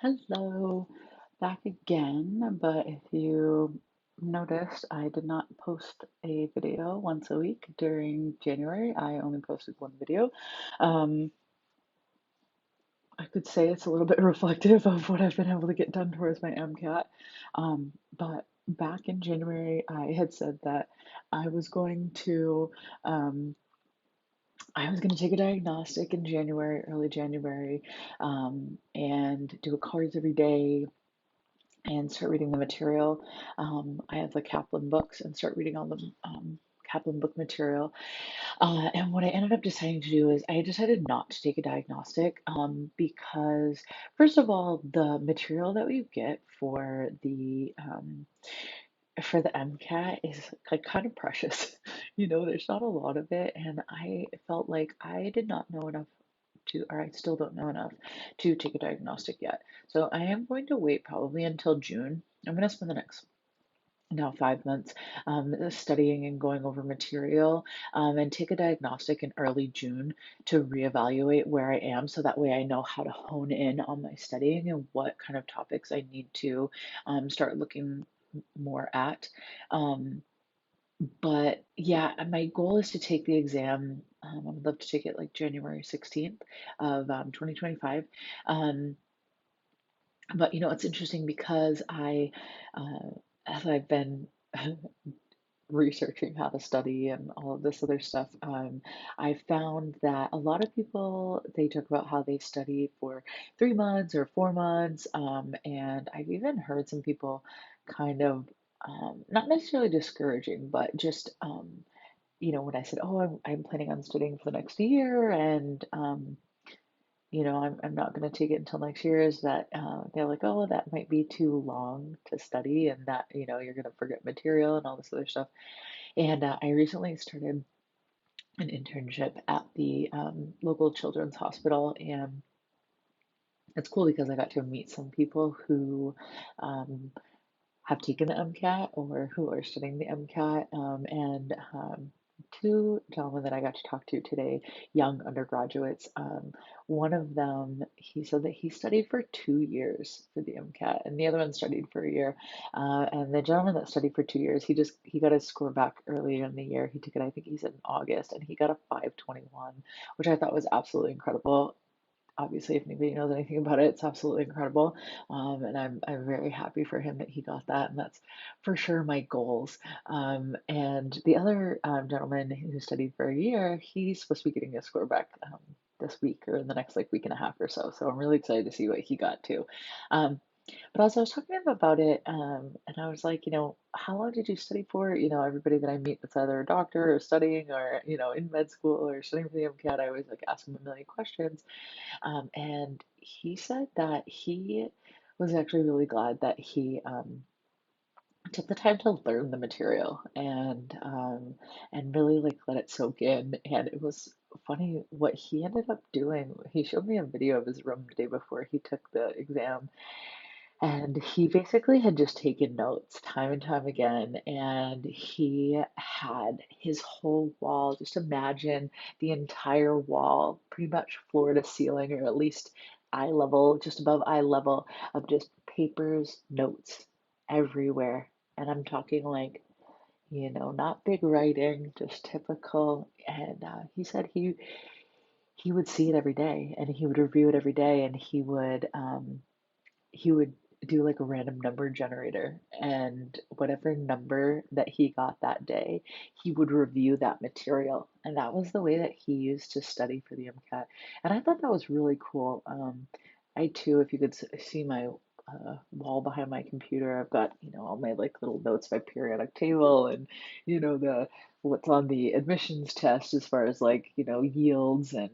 Hello, back again. But if you noticed, I did not post a video once a week during January. I only posted one video. Um, I could say it's a little bit reflective of what I've been able to get done towards my MCAT. But back in January, I had said that I was going to um, I was going to take a diagnostic in January, early January, and do a cards every day and start reading the material. I have the Kaplan books and start reading all the Kaplan book material. And what I ended up deciding to do is I decided not to take a diagnostic because, first of all, the material that we get for the MCAT is like kind of precious. There's not a lot of it, and I felt like I did not know enough or I still don't know enough to take a diagnostic yet. So I am going to wait probably until June. I'm going to spend the next now 5 months studying and going over material and take a diagnostic in early June to reevaluate where I am so that way I know how to hone in on my studying and what kind of topics I need to start looking more at. Um, but yeah, my goal is to take the exam. I would love to take it like January 16th of 2025. Um, but it's interesting because uh, as I've been researching how to study and all of this other stuff, I found that a lot of people they talk about how they study for 3 months or 4 months, and I've even heard some people kind of not necessarily discouraging, but just when I said, "Oh, I'm planning on studying for the next year, and I'm not going to take it until next year," is that they're like, "Oh, that might be too long to study, and that you're going to forget material and all this other stuff." And I recently started an internship at the local children's hospital, and it's cool because I got to meet some people who um, have taken the MCAT or who are studying the MCAT, and two gentlemen that I got to talk to today, young undergraduates. One of them, he said that he studied for 2 years for the MCAT, and the other one studied for a year. And the gentleman that studied for 2 years, he got his score back earlier in the year. He took it, I think he said in August, and he got a 521, which I thought was absolutely incredible. Obviously, if anybody knows anything about it, it's absolutely incredible. And I'm very happy for him that he got that, and that's for sure my goals. And the other gentleman who studied for a year, he's supposed to be getting his score back this week or in the next like week and a half or so. So I'm really excited to see what he got too. Um, but as I was talking to him about it, and I was like, how long did you study for? Everybody that I meet that's either a doctor or studying or, in med school or studying for the MCAT, I always like ask him a million questions. And he said that he was actually really glad that he took the time to learn the material and really like let it soak in. And it was funny what he ended up doing. He showed me a video of his room the day before he took the exam, and he basically had just taken notes time and time again. And he had his whole wall, just imagine the entire wall, pretty much floor to ceiling, or at least eye level, just above eye level, of just papers, notes everywhere. And I'm talking like, not big writing, just typical. And he said he would see it every day, and he would review it every day, and he would do like a random number generator, and whatever number that he got that day, he would review that material. And that was the way that he used to study for the MCAT. And I thought that was really cool. I too, if you could see my wall behind my computer, I've got, all my like little notes by periodic table and, the what's on the admissions test as far as like, yields and,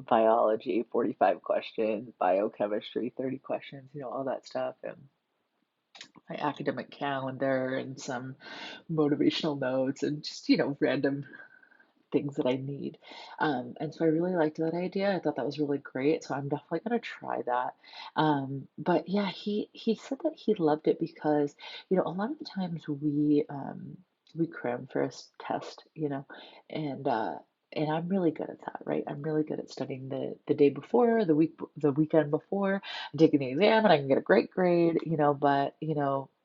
biology, 45 questions, biochemistry, 30 questions, all that stuff, and my academic calendar and some motivational notes and just, random things that I need. And so I really liked that idea. I thought that was really great. So I'm definitely going to try that. But yeah, he said that he loved it because, a lot of the times we cram for a test, and and I'm really good at that, right? I'm really good at studying the day before, the weekend before, I'm taking the exam, and I can get a great grade, but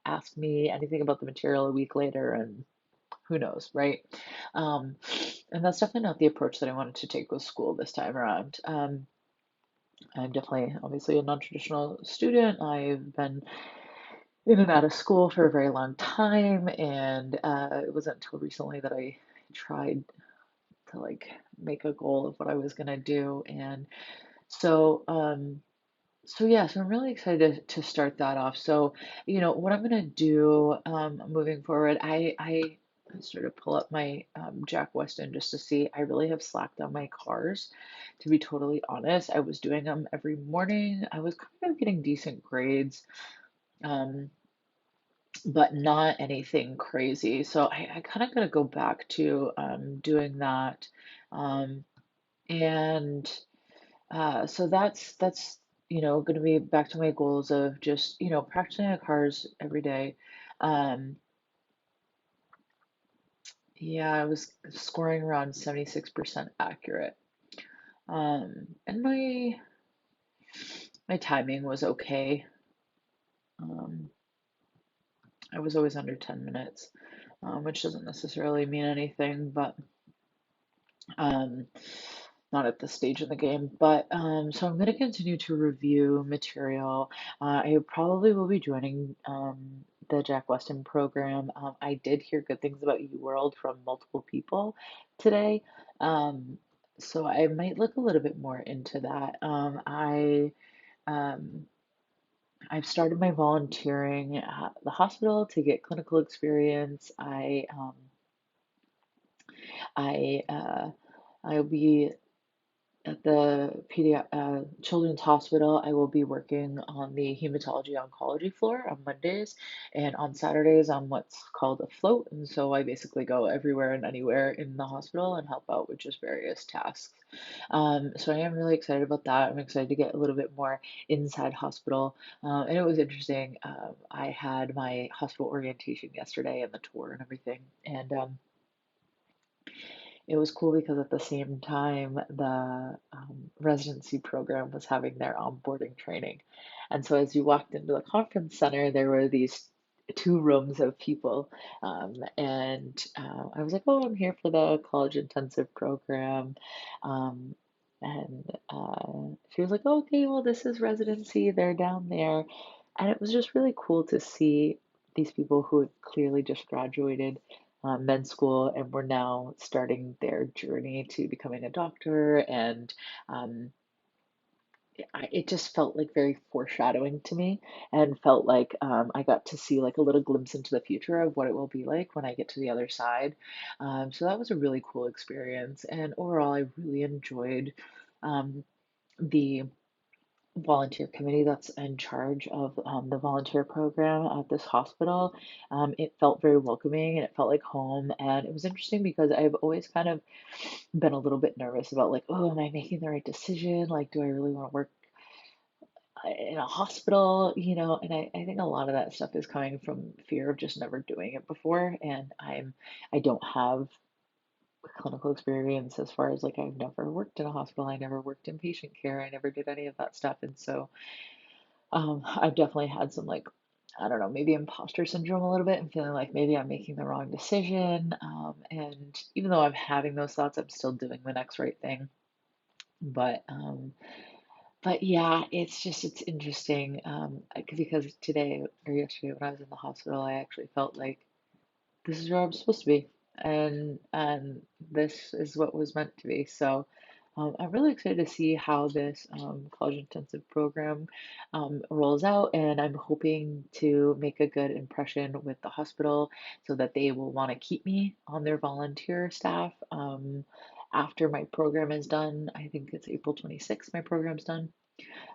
ask me anything about the material a week later, and who knows, right? Um, and that's definitely not the approach that I wanted to take with school this time around. I'm definitely, obviously, a non-traditional student. I've been in and out of school for a very long time, and it wasn't until recently that I tried to like make a goal of what I was gonna do. And so, so yeah, so I'm really excited to start that off. So, what I'm gonna do moving forward, I sort of pull up my Jack Weston just to see. I really have slacked on my cars, to be totally honest. I was doing them every morning. I was kind of getting decent grades, um, but not anything crazy. So I kind of gotta go back to doing that. Um, and so that's going to be back to my goals of just practicing the cars every day. Um, yeah, I was scoring around 76% accurate. And my timing was okay. Um, I was always under 10 minutes, which doesn't necessarily mean anything, but um, not at this stage in the game. But so I'm going to continue to review material. I probably will be joining the Jack Weston program. I did hear good things about UWorld from multiple people today. Um, so I might look a little bit more into that. Um, I've started my volunteering at the hospital to get clinical experience. I'll be at the Children's Hospital. I will be working on the hematology oncology floor on Mondays, and on Saturdays on what's called a float. And so I basically go everywhere and anywhere in the hospital and help out with just various tasks. So I am really excited about that. I'm excited to get a little bit more inside hospital. And it was interesting. I had my hospital orientation yesterday and the tour and everything. And it was cool because at the same time, the residency program was having their onboarding training. And so as you walked into the conference center, there were these two rooms of people. And I was like, oh, I'm here for the college intensive program. Um, and she was like, oh, okay, well, this is residency. They're down there. And it was just really cool to see these people who had clearly just graduated med school and were now starting their journey to becoming a doctor. And um, it just felt like very foreshadowing to me, and felt like I got to see like a little glimpse into the future of what it will be like when I get to the other side. So that was a really cool experience. And overall, I really enjoyed the volunteer committee that's in charge of the volunteer program at this hospital. It felt very welcoming and it felt like home. And it was interesting because I've always kind of been a little bit nervous about like, oh, am I making the right decision? Like, do I really want to work in a hospital? And I think a lot of that stuff is coming from fear of just never doing it before. And I don't have clinical experience as far as like I've never worked in a hospital, I never worked in patient care, I never did any of that stuff. And so I've definitely had some like, I don't know, maybe imposter syndrome a little bit and feeling like maybe I'm making the wrong decision. And even though I'm having those thoughts, I'm still doing the next right thing. But yeah, it's interesting because today or yesterday when I was in the hospital, I actually felt like this is where I'm supposed to be, and this is what was meant to be. So I'm really excited to see how this college intensive program rolls out, and I'm hoping to make a good impression with the hospital so that they will want to keep me on their volunteer staff after my program is done. I think it's April 26th, my program's done.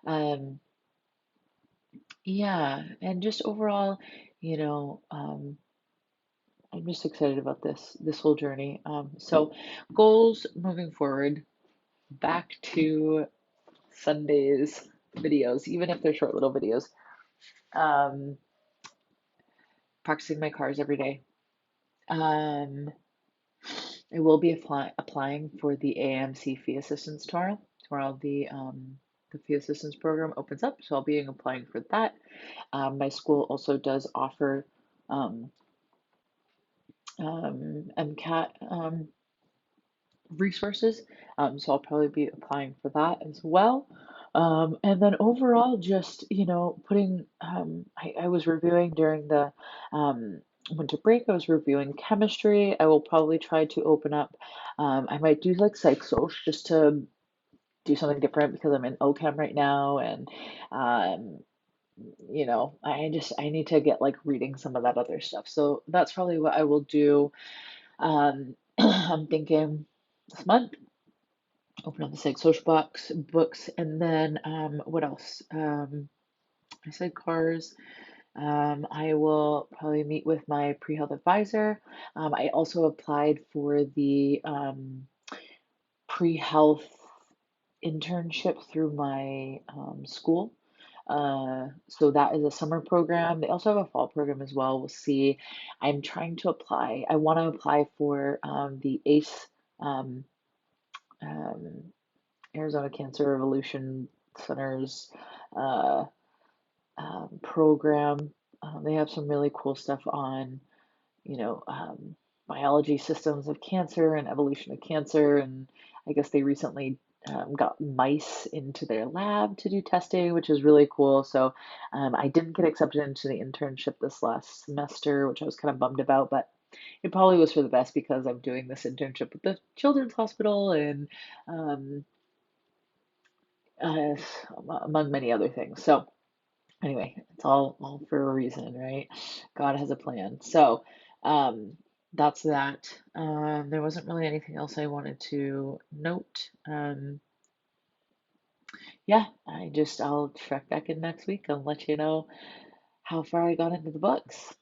Um, yeah, and just overall, you know, um, I'm just excited about this whole journey. So goals moving forward, back to Sunday's videos, even if they're short little videos. Um, Practicing my cars every day. Um, I will be applying for the AMC fee assistance tomorrow. Tomorrow the fee assistance program opens up, so I'll be applying for that. My school also does offer um, MCAT resources, so I'll probably be applying for that as well. And then overall, just putting. I was reviewing during the winter break. I was reviewing chemistry. I will probably try to open up. I might do like psych soc just to do something different because I'm in OChem right now, and um, I need to get like reading some of that other stuff. So that's probably what I will do. I'm thinking this month, open up the Psych Social books, and then what else? I said cars. I will probably meet with my pre-health advisor. I also applied for the pre-health internship through my school. So that is a summer program. They also have a fall program as well. We'll see. I'm trying to apply. I want to apply for the ACE, um, um, Arizona Cancer Revolution Center's uh, program. They have some really cool stuff on, you know, biology systems of cancer and evolution of cancer. And I guess they recently got mice into their lab to do testing, which is really cool. So I didn't get accepted into the internship this last semester, which I was kind of bummed about, but it probably was for the best because I'm doing this internship with the Children's Hospital and um, uh, among many other things. So anyway, it's all for a reason, right? God has a plan. So, um, that's that. There wasn't really anything else I wanted to note. Yeah, I'll check back in next week and let you know how far I got into the books.